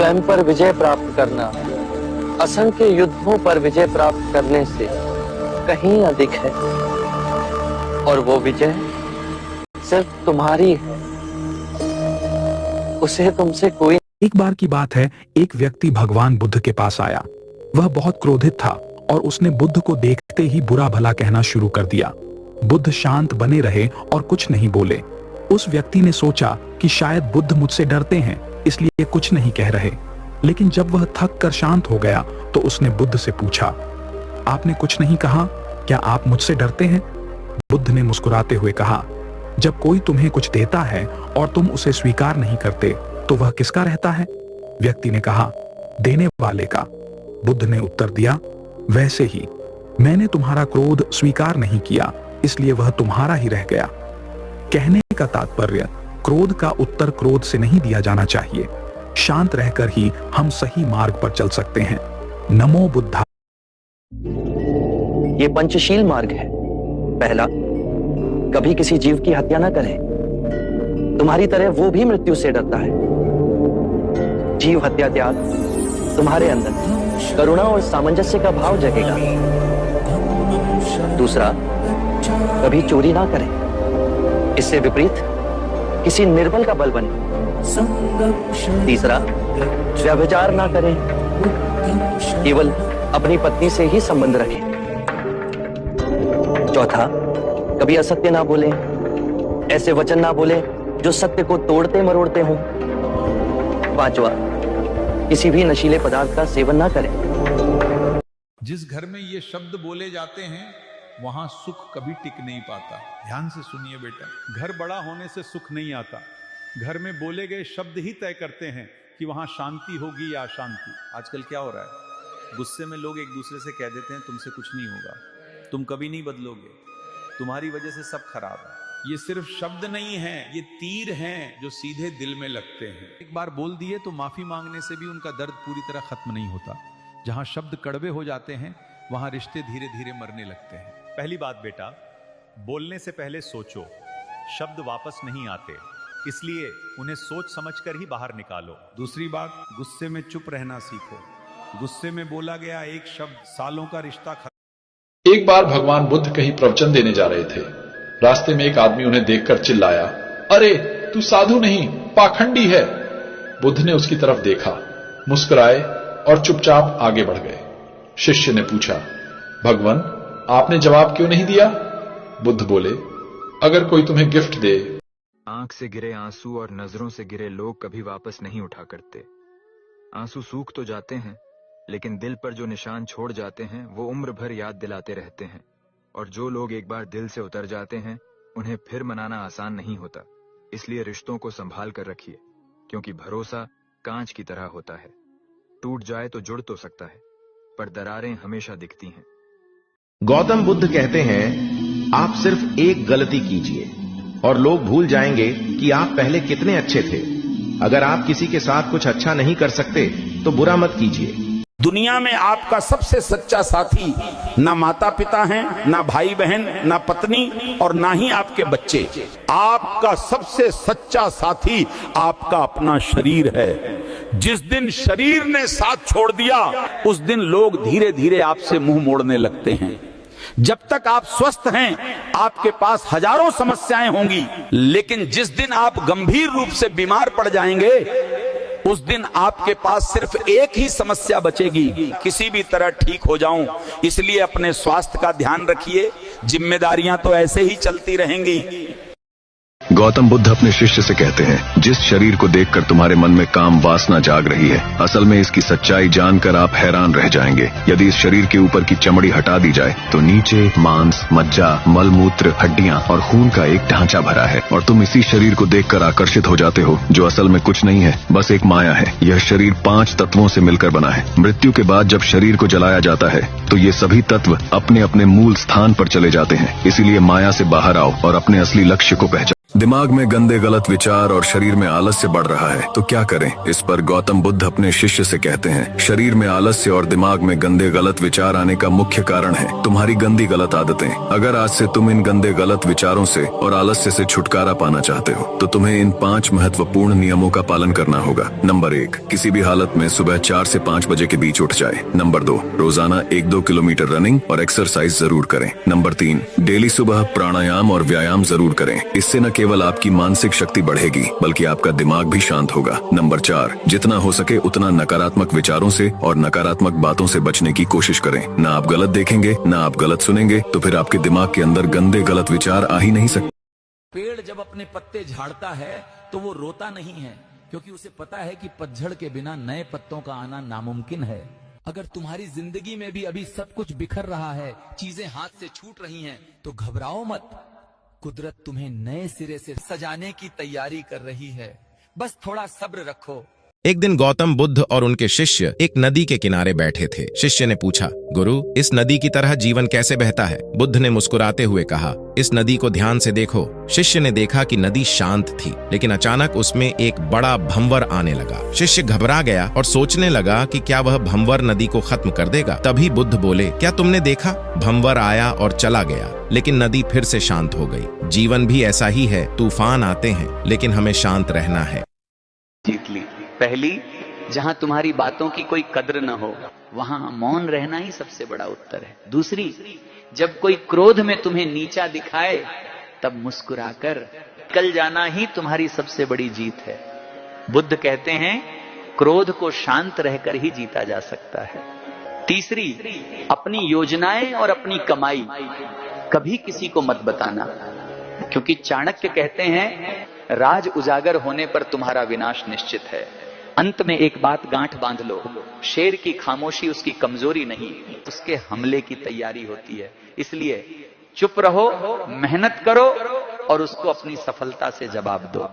स्वयं पर विजय प्राप्त करना असंख्य युद्धों पर विजय प्राप्त करने से कहीं अधिक है, और वो विजय सिर्फ तुम्हारी है, उसे तुमसे कोई। एक बार की बात है, एक व्यक्ति भगवान बुद्ध के पास आया। वह बहुत क्रोधित था और उसने बुद्ध को देखते ही बुरा भला कहना शुरू कर दिया। बुद्ध शांत बने रहे और कुछ नहीं बोले। उस व्यक्ति ने सोचा कि शायद बुद्ध मुझसे डरते हैं, इसलिए कुछ नहीं कह रहे। लेकिन जब वह थक कर शांत हो गया तो उसने बुद्ध से पूछा, आपने कुछ नहीं कहा, क्या आप मुझसे डरते हैं? बुद्ध ने मुस्कुराते हुए कहा, जब कोई तुम्हें कुछ देता है और तुम उसे स्वीकार नहीं करते तो वह किसका रहता है? व्यक्ति ने कहा, देने वाले का। बुद्ध ने उत्तर दिया, वैसे ही मैंने तुम्हारा क्रोध स्वीकार नहीं किया, इसलिए वह तुम्हारा ही रह गया। कहने का तात्पर्य, क्रोध का उत्तर क्रोध से नहीं दिया जाना चाहिए। शांत रहकर ही हम सही मार्ग पर चल सकते हैं। नमो बुद्धा। ये पंचशील मार्ग है। पहला, कभी किसी जीव की हत्या ना करें। तुम्हारी तरह वो भी मृत्यु से डरता है। जीव हत्या त्याग तुम्हारे अंदर करुणा और सामंजस्य का भाव जगेगा। दूसरा, कभी चोरी ना करें। इससे विपरीत किसी निर्बल का बल बने। तीसरा, व्यभिचार ना करें, केवल अपनी पत्नी से ही संबंध रखें। चौथा, कभी असत्य ना बोलें, ऐसे वचन ना बोलें जो सत्य को तोड़ते मरोड़ते हों। पांचवा, किसी भी नशीले पदार्थ का सेवन ना करें। जिस घर में ये शब्द बोले जाते हैं वहां सुख कभी टिक नहीं पाता। ध्यान से सुनिए बेटा, घर बड़ा होने से सुख नहीं आता। घर में बोले गए शब्द ही तय करते हैं कि वहां शांति होगी या अशांति। आजकल क्या हो रहा है, गुस्से में लोग एक दूसरे से कह देते हैं तुमसे कुछ नहीं होगा, तुम कभी नहीं बदलोगे, तुम्हारी वजह से सब खराब है। ये सिर्फ शब्द नहीं है, ये तीर हैं जो सीधे दिल में लगते हैं। एक बार बोल दिए तो माफी मांगने से भी उनका दर्द पूरी तरह खत्म नहीं होता। जहां शब्द कड़वे हो जाते हैं वहां रिश्ते धीरे धीरे मरने लगते हैं। पहली बात बेटा, बोलने से पहले सोचो। शब्द वापस नहीं आते, इसलिए उन्हें सोच समझकर ही बाहर निकालो। दूसरी बात, गुस्से में चुप रहना सीखो। गुस्से में बोला गया एक शब्द सालों का रिश्ता खत्म। एक बार भगवान बुद्ध कहीं प्रवचन देने जा रहे थे। रास्ते में एक आदमी उन्हें देखकर चिल्लाया, अरे तू साधु नहीं, पाखंडी है। बुद्ध ने उसकी तरफ देखा, मुस्कुराए और चुपचाप आगे बढ़ गए। शिष्य ने पूछा, भगवान आपने जवाब क्यों नहीं दिया? बुद्ध बोले, अगर कोई तुम्हें गिफ्ट दे। आंख से गिरे आंसू और नजरों से गिरे लोग कभी वापस नहीं उठा करते। आंसू सूख तो जाते हैं, लेकिन दिल पर जो निशान छोड़ जाते हैं वो उम्र भर याद दिलाते रहते हैं। और जो लोग एक बार दिल से उतर जाते हैं उन्हें फिर मनाना आसान नहीं होता। इसलिए रिश्तों को संभाल कर रखिए, क्योंकि भरोसा कांच की तरह होता है। टूट जाए तो जुड़ तो सकता है, पर दरारें हमेशा दिखती हैं। गौतम बुद्ध कहते हैं, आप सिर्फ एक गलती कीजिए और लोग भूल जाएंगे कि आप पहले कितने अच्छे थे। अगर आप किसी के साथ कुछ अच्छा नहीं कर सकते तो बुरा मत कीजिए। दुनिया में आपका सबसे सच्चा साथी ना माता पिता हैं, ना भाई बहन, ना पत्नी और ना ही आपके बच्चे। आपका सबसे सच्चा साथी आपका अपना शरीर है। जिस दिन शरीर ने साथ छोड़ दिया उस दिन लोग धीरे धीरे आपसे मुंह मोड़ने लगते हैं। जब तक आप स्वस्थ हैं आपके पास हजारों समस्याएं होंगी, लेकिन जिस दिन आप गंभीर रूप से बीमार पड़ जाएंगे उस दिन आपके पास सिर्फ एक ही समस्या बचेगी, किसी भी तरह ठीक हो जाऊं। इसलिए अपने स्वास्थ्य का ध्यान रखिए, जिम्मेदारियां तो ऐसे ही चलती रहेंगी। गौतम बुद्ध अपने शिष्य से कहते हैं, जिस शरीर को देखकर तुम्हारे मन में काम वासना जाग रही है, असल में इसकी सच्चाई जानकर आप हैरान रह जाएंगे। यदि इस शरीर के ऊपर की चमड़ी हटा दी जाए तो नीचे मांस, मज्जा, मलमूत्र, हड्डियां और खून का एक ढांचा भरा है, और तुम इसी शरीर को देखकर आकर्षित हो जाते हो, जो असल में कुछ नहीं है, बस एक माया है। यह शरीर 5 तत्वों से मिलकर बना है। मृत्यु के बाद जब शरीर को जलाया जाता है तो ये सभी तत्व अपने अपने मूल स्थान पर चले जाते हैं। इसीलिए माया से बाहर आओ और अपने असली लक्ष्य को पहचानो। दिमाग में गंदे गलत विचार और शरीर में आलस्य बढ़ रहा है, तो क्या करें? इस पर गौतम बुद्ध अपने शिष्य से कहते हैं, शरीर में आलस्य और दिमाग में गंदे गलत विचार आने का मुख्य कारण है तुम्हारी गंदी गलत आदतें। अगर आज से तुम इन गंदे गलत विचारों से और आलस्य से छुटकारा पाना चाहते हो तो तुम्हें इन 5 महत्वपूर्ण नियमों का पालन करना होगा। नंबर 1, किसी भी हालत में सुबह 4 से 5 बजे के बीच उठ जाए। नंबर 2, रोजाना 1-2 किलोमीटर रनिंग और एक्सरसाइज जरूर करें। नंबर 3, डेली सुबह प्राणायाम और व्यायाम जरूर करें। इससे न केवल आपकी मानसिक शक्ति बढ़ेगी बल्कि आपका दिमाग भी शांत होगा। नंबर 4, जितना हो सके उतना नकारात्मक विचारों से और नकारात्मक बातों से बचने की कोशिश करें। ना आप गलत देखेंगे, ना आप गलत सुनेंगे, तो फिर आपके दिमाग के अंदर गंदे गलत विचार आ ही नहीं सकते। पेड़ जब अपने पत्ते झाड़ता है तो वो रोता नहीं है, क्योंकि उसे पता है कि पतझड़ के बिना नए पत्तों का आना नामुमकिन है। अगर तुम्हारी जिंदगी में भी अभी सब कुछ बिखर रहा है, चीजें हाथ से छूट रही हैं, तो घबराओ मत। कुदरत तुम्हें नए सिरे से सजाने की तैयारी कर रही है, बस थोड़ा सब्र रखो। एक दिन गौतम बुद्ध और उनके शिष्य एक नदी के किनारे बैठे थे। शिष्य ने पूछा, गुरु, इस नदी की तरह जीवन कैसे बहता है? बुद्ध ने मुस्कुराते हुए कहा, इस नदी को ध्यान से देखो। शिष्य ने देखा कि नदी शांत थी, लेकिन अचानक उसमें एक बड़ा भंवर आने लगा। शिष्य घबरा गया और सोचने लगा कि क्या वह भंवर नदी को खत्म कर देगा। तभी बुद्ध बोले, क्या तुमने देखा? भंवर आया और चला गया, लेकिन नदी फिर से शांत हो गई। जीवन भी ऐसा ही है, तूफान आते हैं, लेकिन हमें शांत रहना है। जीत ली। पहली, जहां तुम्हारी बातों की कोई कद्र न हो वहां मौन रहना ही सबसे बड़ा उत्तर है। दूसरी, जब कोई क्रोध में तुम्हें नीचा दिखाए तब मुस्कुराकर निकल जाना ही तुम्हारी सबसे बड़ी जीत है। बुद्ध कहते हैं, क्रोध को शांत रहकर ही जीता जा सकता है। तीसरी, अपनी योजनाएं और अपनी कमाई कभी किसी को मत बताना, क्योंकि चाणक्य कहते हैं, राज उजागर होने पर तुम्हारा विनाश निश्चित है। अंत में एक बात गांठ बांध लो, शेर की खामोशी उसकी कमजोरी नहीं, उसके हमले की तैयारी होती है। इसलिए चुप रहो, मेहनत करो और उसको अपनी सफलता से जवाब दो।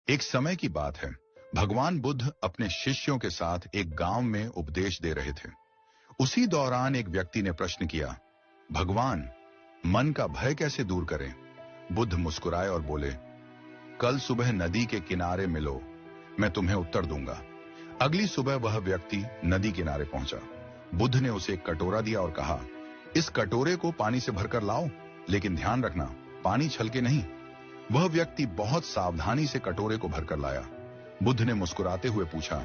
एक समय की बात है, भगवान बुद्ध अपने शिष्यों के साथ एक गांव में उपदेश दे रहे थे। उसी दौरान एक व्यक्ति ने प्रश्न किया, भगवान, मन का भय कैसे दूर करें? बुद्ध मुस्कुराए और बोले, कल सुबह नदी के किनारे मिलो, मैं तुम्हें उत्तर दूंगा। अगली सुबह वह व्यक्ति नदी किनारे पहुंचा। बुद्ध ने उसे एक कटोरा दिया और कहा, इस कटोरे को पानी से भरकर लाओ, लेकिन ध्यान रखना, पानी छलके नहीं। वह व्यक्ति बहुत सावधानी से कटोरे को भरकर लाया। बुद्ध ने मुस्कुराते हुए पूछा,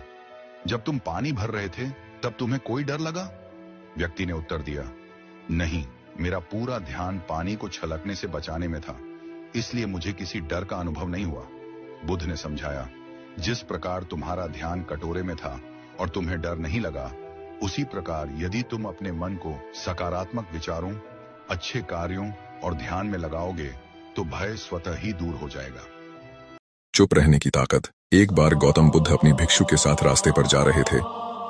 जब तुम पानी भर रहे थे तब तुम्हें कोई डर लगा? व्यक्ति ने उत्तर दिया, नहीं, मेरा पूरा ध्यान पानी को छलकने से बचाने में था, इसलिए मुझे किसी डर का अनुभव नहीं हुआ। बुद्ध ने समझाया, जिस प्रकार तुम्हारा ध्यान कटोरे में था और तुम्हें डर नहीं लगा, उसी प्रकार यदि तुम अपने मन को सकारात्मक विचारों, अच्छे कार्यों और ध्यान में लगाओगे तो भय स्वतः ही दूर हो जाएगा। चुप रहने की ताकत। एक बार गौतम बुद्ध अपनी भिक्षु के साथ रास्ते पर जा रहे थे।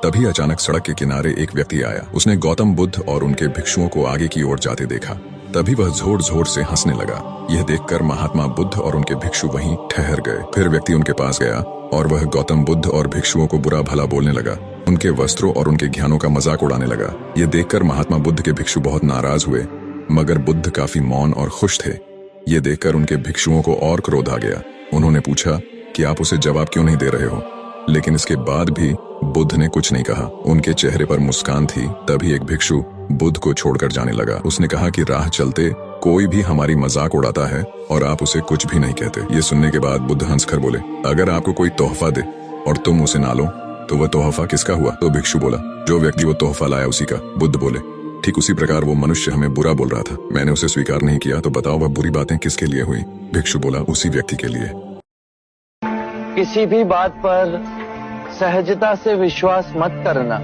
तभी अचानक सड़क के किनारे एक व्यक्ति आया। उसने गौतम बुद्ध और उनके भिक्षुओं को आगे की ओर जाते देखा। तभी वह जोर जोर से हंसने लगा। यह देखकर महात्मा बुद्ध और उनके भिक्षु वहीं ठहर गए। फिर व्यक्ति उनके पास गया और वह गौतम बुद्ध और भिक्षुओं को बुरा भला बोलने लगा, उनके वस्त्रों और उनके ज्ञानों का मजाक उड़ाने लगा। यह देखकर महात्मा बुद्ध के भिक्षु बहुत नाराज हुए, मगर बुद्ध काफी मौन और खुश थे। ये देखकर उनके भिक्षुओं को और क्रोध आ गया। उन्होंने पूछा कि आप उसे जवाब क्यों नहीं दे रहे हो, लेकिन इसके बाद भी बुद्ध ने कुछ नहीं कहा। उनके चेहरे पर मुस्कान थी। तभी एक भिक्षु बुद्ध को छोड़कर जाने लगा। उसने कहा कि राह चलते कोई भी हमारी मजाक उड़ाता है और आप उसे कुछ भी नहीं कहते। ये सुनने के बाद बुद्ध हंसकर बोले, अगर आपको कोई तोहफा दे और तुम उसे ना लो तो वह तोहफा किसका हुआ? तो भिक्षु बोला, जो व्यक्ति वो तोहफा लाया उसी का। बुद्ध बोले, ठीक उसी प्रकार वो मनुष्य हमें बुरा बोल रहा था, मैंने उसे स्वीकार नहीं किया, तो बताओ वह बुरी बातें किसके लिए हुई? भिक्षु बोला, उसी व्यक्ति के लिए। किसी भी बात पर सहजता से विश्वास मत करना,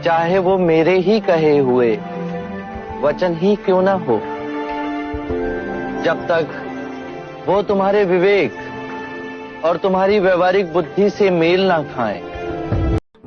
चाहे वो मेरे ही कहे हुए वचन ही क्यों ना हो, जब तक वो तुम्हारे विवेक और तुम्हारी व्यवहारिक बुद्धि से मेल ना खाए।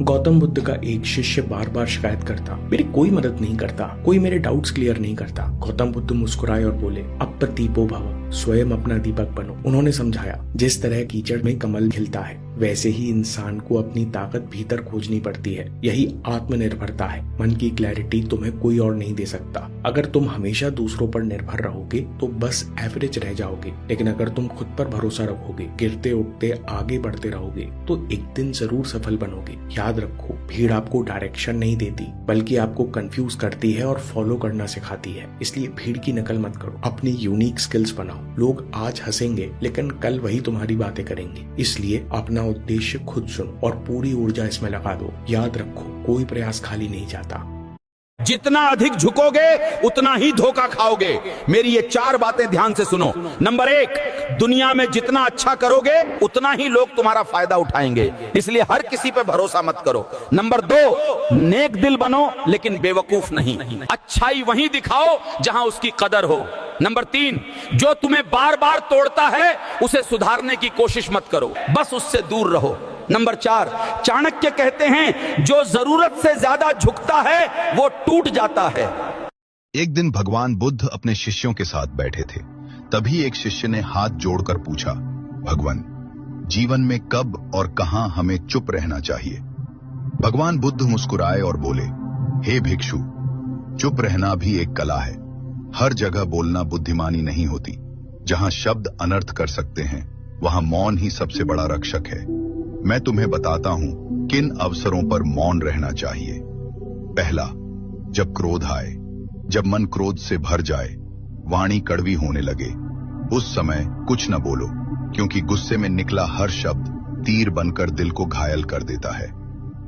गौतम बुद्ध का एक शिष्य बार बार शिकायत करता, मेरी कोई मदद नहीं करता, कोई मेरे डाउट्स क्लियर नहीं करता। गौतम बुद्ध मुस्कुराए और बोले, अपदीपो भव, स्वयं अपना दीपक बनो। उन्होंने समझाया, जिस तरह कीचड़ में कमल खिलता है, वैसे ही इंसान को अपनी ताकत भीतर खोजनी पड़ती है। यही आत्मनिर्भरता है। मन की क्लैरिटी तुम्हें कोई और नहीं दे सकता। अगर तुम हमेशा दूसरों पर निर्भर रहोगे तो बस एवरेज रह जाओगे, लेकिन अगर तुम खुद पर भरोसा रखोगे, गिरते उठते आगे बढ़ते रहोगे, तो एक दिन जरूर सफल बनोगे। याद रखो, भीड़ आपको डायरेक्शन नहीं देती, बल्कि आपको कंफ्यूज करती है और फॉलो करना सिखाती है। इसलिए भीड़ की नकल मत करो, अपनी यूनिक स्किल्स बनाओ। लोग आज हंसेंगे, लेकिन कल वही तुम्हारी बातें करेंगे। इसलिए अपना उद्देश्य खुद चुनो और पूरी ऊर्जा इसमें लगा दो। याद रखो, कोई प्रयास खाली नहीं जाता। जितना अधिक झुकोगे उतना ही धोखा खाओगे। मेरी ये 4 बातें ध्यान से सुनो। नंबर 1, दुनिया में जितना अच्छा करोगे उतना ही लोग तुम्हारा फायदा उठाएंगे, इसलिए हर किसी पे भरोसा मत करो। नंबर 2, नेक दिल बनो लेकिन बेवकूफ नहीं। अच्छाई वहीं दिखाओ जहां उसकी कदर हो। नंबर 3, जो तुम्हें बार बार तोड़ता है उसे सुधारने की कोशिश मत करो, बस उससे दूर रहो। नंबर 4, चाणक्य कहते हैं, जो जरूरत से ज्यादा झुकता है वो टूट जाता है। एक दिन भगवान बुद्ध अपने शिष्यों के साथ बैठे थे। तभी एक शिष्य ने हाथ जोड़कर पूछा, भगवान, जीवन में कब और कहां हमें चुप रहना चाहिए? भगवान बुद्ध मुस्कुराए और बोले, हे भिक्षु, चुप रहना भी एक कला है। हर जगह बोलना बुद्धिमानी नहीं होती। जहां शब्द अनर्थ कर सकते हैं वहां मौन ही सबसे बड़ा रक्षक है। मैं तुम्हें बताता हूं किन अवसरों पर मौन रहना चाहिए। पहला, जब क्रोध आए, जब मन क्रोध से भर जाए, वाणी कड़वी होने लगे, उस समय कुछ न बोलो, क्योंकि गुस्से में निकला हर शब्द तीर बनकर दिल को घायल कर देता है।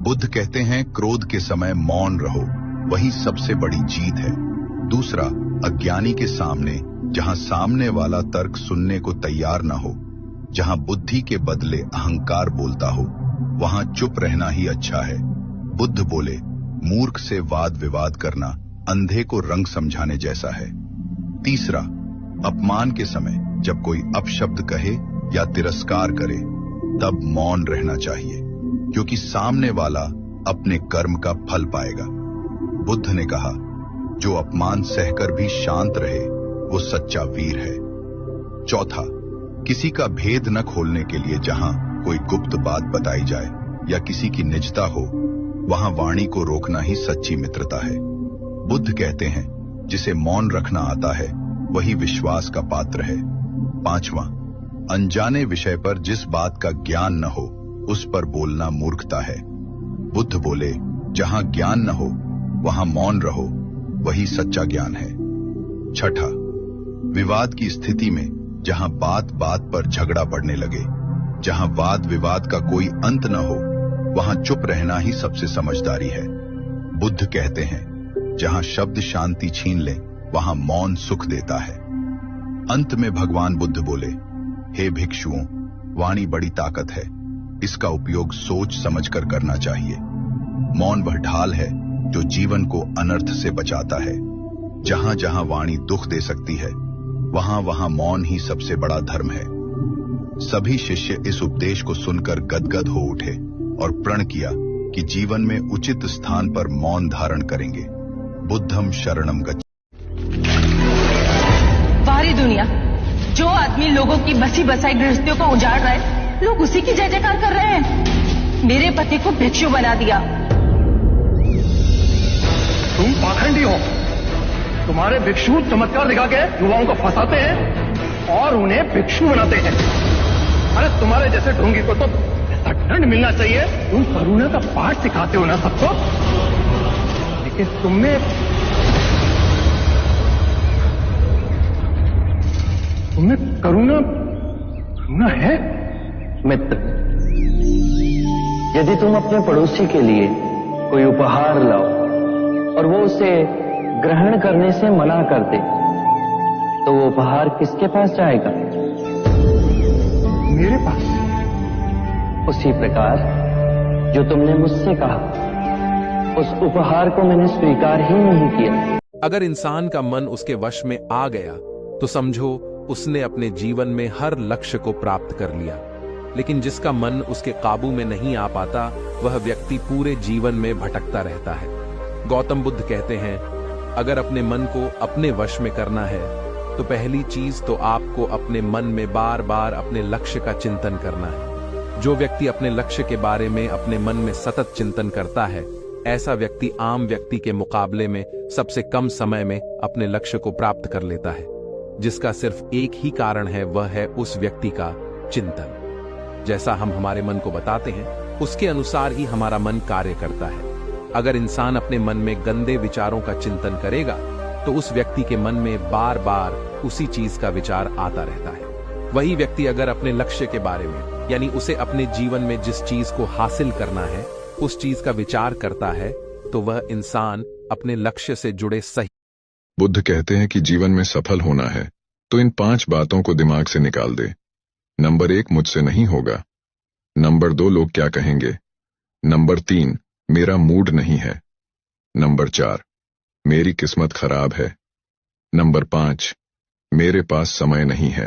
बुद्ध कहते हैं, क्रोध के समय मौन रहो, वही सबसे बड़ी जीत है। दूसरा, अज्ञानी के सामने, जहां सामने वाला तर्क सुनने को तैयार न हो, जहां बुद्धि के बदले अहंकार बोलता हो, वहां चुप रहना ही अच्छा है। बुद्ध बोले, मूर्ख से वाद विवाद करना अंधे को रंग समझाने जैसा है। तीसरा, अपमान के समय जब कोई अपशब्द कहे या तिरस्कार करे तब मौन रहना चाहिए, क्योंकि सामने वाला अपने कर्म का फल पाएगा। बुद्ध ने कहा, जो अपमान सहकर भी शांत रहे वो सच्चा वीर है। चौथा, किसी का भेद न खोलने के लिए जहां कोई गुप्त बात बताई जाए या किसी की निजता हो, वहां वाणी को रोकना ही सच्ची मित्रता है। बुद्ध कहते हैं, जिसे मौन रखना आता है वही विश्वास का पात्र है। पांचवां, अनजाने विषय पर जिस बात का ज्ञान न हो उस पर बोलना मूर्खता है। बुद्ध बोले, जहां ज्ञान न हो वहां मौन रहो, वही सच्चा ज्ञान है। छठा, विवाद की स्थिति में जहां बात बात पर झगड़ा बढ़ने लगे, जहां वाद विवाद का कोई अंत न हो, वहां चुप रहना ही सबसे समझदारी है। बुद्ध कहते हैं, जहां शब्द शांति छीन ले वहां मौन सुख देता है। अंत में भगवान बुद्ध बोले, हे भिक्षुओं, वाणी बड़ी ताकत है, इसका उपयोग सोच समझकर करना चाहिए। मौन वह ढाल है जो जीवन को अनर्थ से बचाता है। जहां जहां वाणी दुख दे सकती है वहां वहां मौन ही सबसे बड़ा धर्म है। सभी शिष्य इस उपदेश को सुनकर गदगद हो उठे और प्रण किया कि जीवन में उचित स्थान पर मौन धारण करेंगे। बुद्धम शरणम गच्छ। बाहरी दुनिया, जो आदमी लोगों की बसी बसाई गृहस्थियों को उजाड़ रहा है, लोग उसी की जय जयकार कर रहे हैं। मेरे पति को भिक्षु बना दिया। तुम पाखंडी हो। तुम्हारे भिक्षु चमत्कार दिखा के युवाओं को फंसाते हैं और उन्हें भिक्षु बनाते हैं। अरे तुम्हारे जैसे ढोंगी को तो ऐसा दंड मिलना चाहिए। तुम करुणा का पाठ सिखाते हो ना सबको, लेकिन तुम्हें करुणा है? मित्र, यदि तुम अपने पड़ोसी के लिए कोई उपहार लाओ और वो उसे ग्रहण करने से मना कर दे, तो वो उपहार किसके पास जाएगा? मेरे पास। उसी प्रकार जो तुमने मुझसे कहा, उस उपहार को मैंने स्वीकार ही नहीं किया। अगर इंसान का मन उसके वश में आ गया तो समझो उसने अपने जीवन में हर लक्ष्य को प्राप्त कर लिया। लेकिन जिसका मन उसके काबू में नहीं आ पाता, वह व्यक्ति पूरे जीवन में भटकता रहता है। गौतम बुद्ध कहते हैं, अगर अपने मन को अपने वश में करना है तो पहली चीज तो आपको अपने मन में बार बार अपने लक्ष्य का चिंतन करना है। जो व्यक्ति अपने लक्ष्य के बारे में अपने मन में सतत चिंतन करता है, ऐसा व्यक्ति आम व्यक्ति के मुकाबले में सबसे कम समय में अपने लक्ष्य को प्राप्त कर लेता है, जिसका सिर्फ एक ही कारण है, वह है उस व्यक्ति का चिंतन। जैसा हम हमारे मन को बताते हैं, उसके अनुसार ही हमारा मन कार्य करता है। अगर इंसान अपने मन में गंदे विचारों का चिंतन करेगा तो उस व्यक्ति के मन में बार बार उसी चीज का विचार आता रहता है। वही व्यक्ति अगर अपने लक्ष्य के बारे में, यानी उसे अपने जीवन में जिस चीज को हासिल करना है, उस चीज का विचार करता है, तो वह इंसान अपने लक्ष्य से जुड़े सही। बुद्ध कहते हैं कि जीवन में सफल होना है तो इन 5 बातों को दिमाग से निकाल दे। नंबर 1, मुझसे नहीं होगा। नंबर 2, लोग क्या कहेंगे। नंबर 3, मेरा मूड नहीं है। नंबर 4, मेरी किस्मत खराब है। नंबर 5, मेरे पास समय नहीं है।